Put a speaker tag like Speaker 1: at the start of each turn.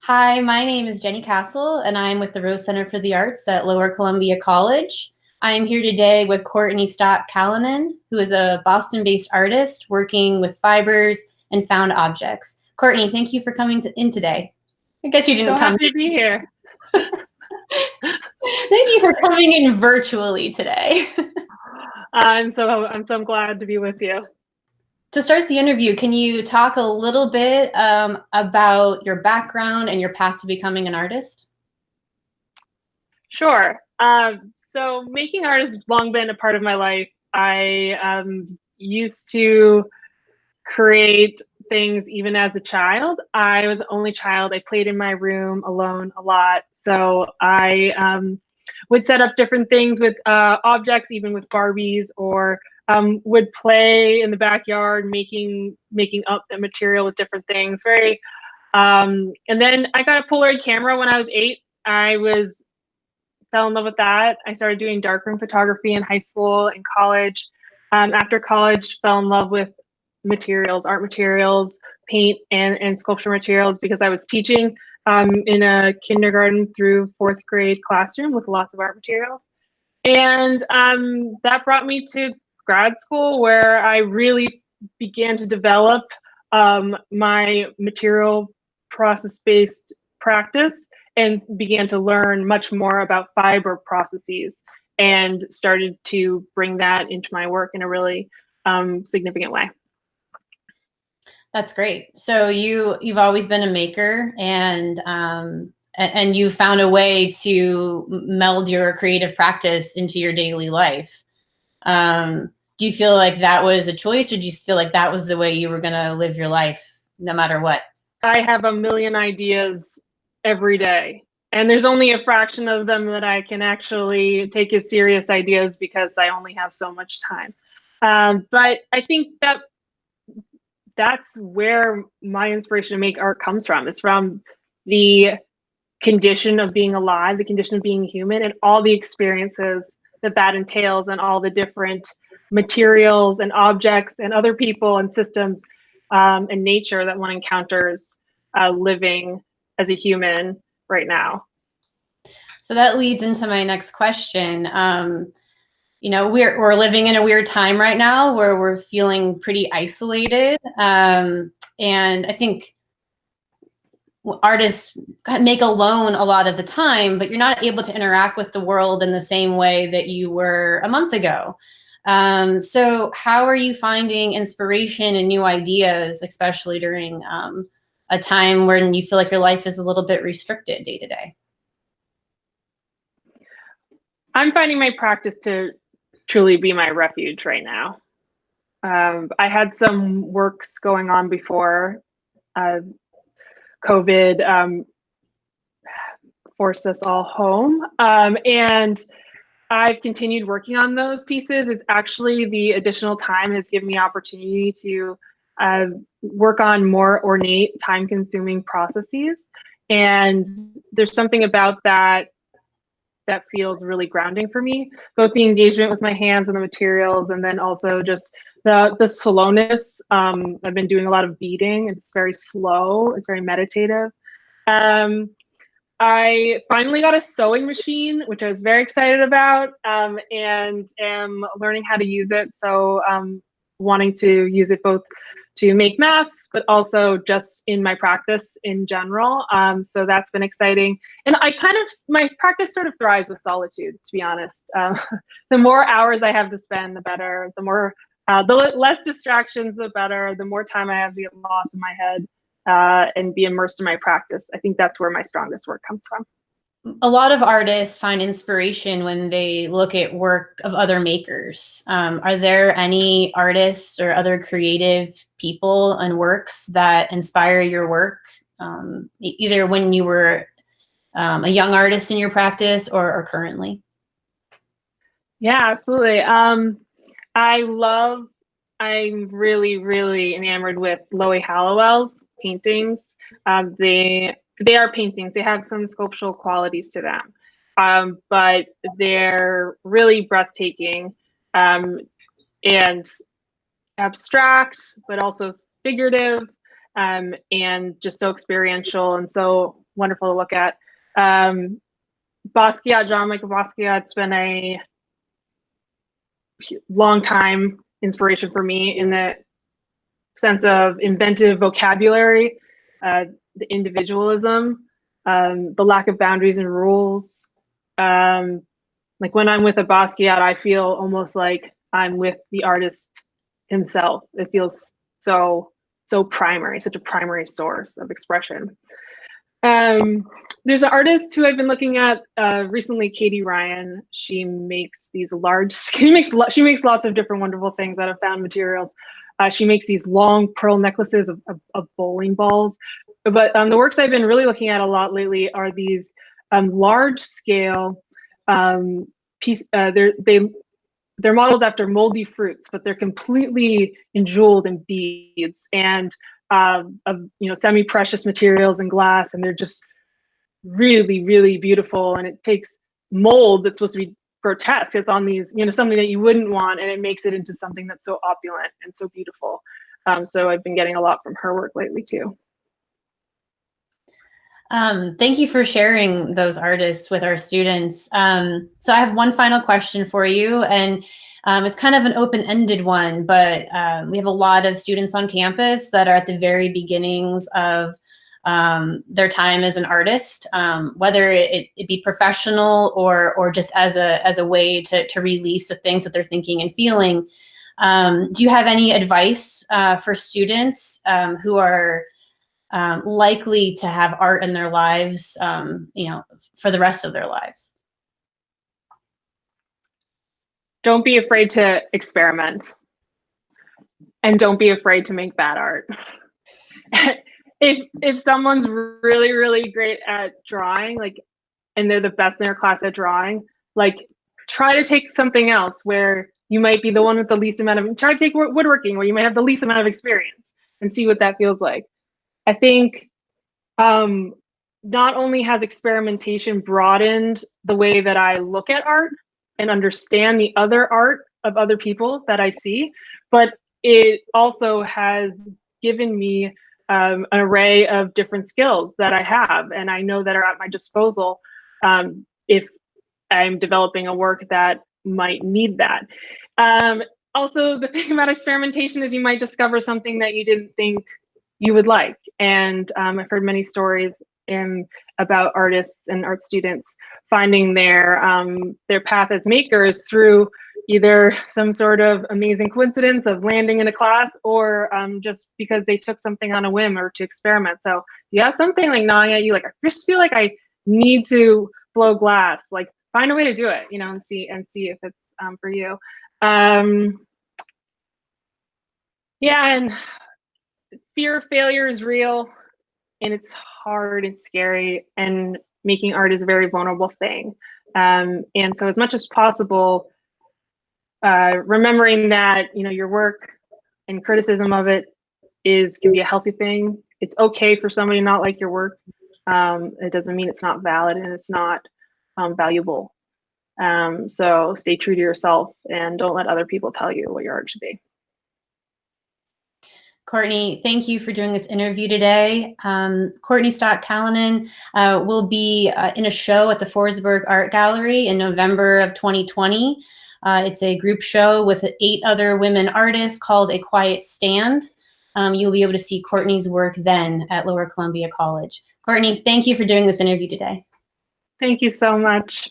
Speaker 1: Hi, my name is Jenny Castle, and I'm with the Rose Center for the Arts at Lower Columbia College. I am here today with Courtney Callanan, who is a Boston-based artist working with fibers and found objects. Courtney, thank you for coming in today. I guess you didn't
Speaker 2: So
Speaker 1: come.
Speaker 2: happy to be here.
Speaker 1: Thank you for coming in virtually today.
Speaker 2: I'm so glad to be with you.
Speaker 1: To start the interview, can you talk a little bit about your background and your path to becoming an artist?
Speaker 2: Sure. So making art has long been a part of my life. I used to create things even as a child. I was the only child. I played in my room alone a lot. So I would set up different things with objects, even with Barbies, or would play in the backyard, making up the material with different things. And then I got a Polaroid camera when I was 8. Fell in love with that. I started doing darkroom photography in high school and college. After college, fell in love with materials, art materials, paint, and sculpture materials because I was teaching in a kindergarten through 4th grade classroom with lots of art materials. And that brought me to grad school where I really began to develop my material process-based practice and began to learn much more about fiber processes and started to bring that into my work in a really significant way.
Speaker 1: That's great. So you've always been a maker, and you found a way to meld your creative practice into your daily life. Do you feel like that was a choice, or do you feel like that was the way you were going to live your life no matter what?
Speaker 2: I have a million ideas every day, and there's only a fraction of them that I can actually take as serious ideas because I only have so much time. But I think that's where my inspiration to make art comes from. It's from the condition of being alive, the condition of being human, and all the experiences that entails, and all the different materials and objects and other people and systems and nature that one encounters living as a human right now.
Speaker 1: So that leads into my next question. We're living in a weird time right now where we're feeling pretty isolated, and I think artists make alone a lot of the time, but you're not able to interact with the world in the same way that you were a month ago. So how are you finding inspiration and new ideas, especially during a time when you feel like your life is a little bit restricted day to day?
Speaker 2: I'm finding my practice to truly be my refuge right now. I had some works going on before COVID forced us all home. And I've continued working on those pieces. It's actually the additional time has given me opportunity to work on more ornate, time-consuming processes. And there's something about that that feels really grounding for me, both the engagement with my hands and the materials, and then also just the slowness. I've been doing a lot of beading. It's very slow. It's very meditative. I finally got a sewing machine, which I was very excited about, and am learning how to use it. So wanting to use it both to make masks, but also just in my practice in general. So that's been exciting. And my practice sort of thrives with solitude, to be honest. The more hours I have to spend, the better. The less distractions, the better. The more time I have to get lost in my head and be immersed in my practice. I think that's where my strongest work comes from.
Speaker 1: A lot of artists find inspiration when they look at work of other makers. Are there any artists or other creative people and works that inspire your work, either when you were a young artist in your practice or currently?
Speaker 2: Yeah, absolutely. I'm really, really enamored with Loie Hallowell's paintings. They are paintings. They have some sculptural qualities to them, but they're really breathtaking and abstract, but also figurative, and just so experiential and so wonderful to look at. Basquiat, John Michael Basquiat's been a long time inspiration for me in the sense of inventive vocabulary, the individualism, the lack of boundaries and rules. Like when I'm with a Basquiat, I feel almost like I'm with the artist himself. It feels so primary, such a primary source of expression. There's an artist who I've been looking at recently, Katie Ryan. She makes these large, she makes lots of different wonderful things out of found materials. She makes these long pearl necklaces of bowling balls. But the works I've been really looking at a lot lately are these large scale they're modeled after moldy fruits, but they're completely enjeweled in beads and of semi-precious materials and glass, and they're just really, really beautiful. And it takes mold that's supposed to be grotesque. It's on these, something that you wouldn't want, and it makes it into something that's so opulent and so beautiful. So I've been getting a lot from her work lately too.
Speaker 1: Thank you for sharing those artists with our students. So I have one final question for you, and it's kind of an open-ended one, but we have a lot of students on campus that are at the very beginnings of their time as an artist, whether it be professional or just as a way to release the things that they're thinking and feeling. Do you have any advice for students who are likely to have art in their lives, for the rest of their lives?
Speaker 2: Don't be afraid to experiment, and don't be afraid to make bad art. If someone's really, really great at drawing, and they're the best in their class at drawing, try to take something else where you might be the one with the least amount of, try to take woodworking where you might have the least amount of experience and see what that feels like. I think not only has experimentation broadened the way that I look at art and understand the other art of other people that I see, but it also has given me an array of different skills that I have and I know that are at my disposal if I'm developing a work that might need that. Also, the thing about experimentation is you might discover something that you didn't think you would like. And I've heard many stories about artists and art students finding their path as makers through either some sort of amazing coincidence of landing in a class or just because they took something on a whim or to experiment. So you have something gnawing at you, I just feel like I need to blow glass, find a way to do it, and see if it's for you. Yeah, and fear of failure is real, and it's hard and scary, and making art is a very vulnerable thing. And so as much as possible, remembering that, your work and criticism of it can be a healthy thing. It's okay for somebody to not like your work. It doesn't mean it's not valid and it's not valuable. So stay true to yourself and don't let other people tell you what your art should be.
Speaker 1: Courtney, thank you for doing this interview today. Courtney Callanan will be in a show at the Forsberg Art Gallery in November of 2020. It's a group show with 8 other women artists called A Quiet Stand. You'll be able to see Courtney's work then at Lower Columbia College. Courtney, thank you for doing this interview today.
Speaker 2: Thank you so much.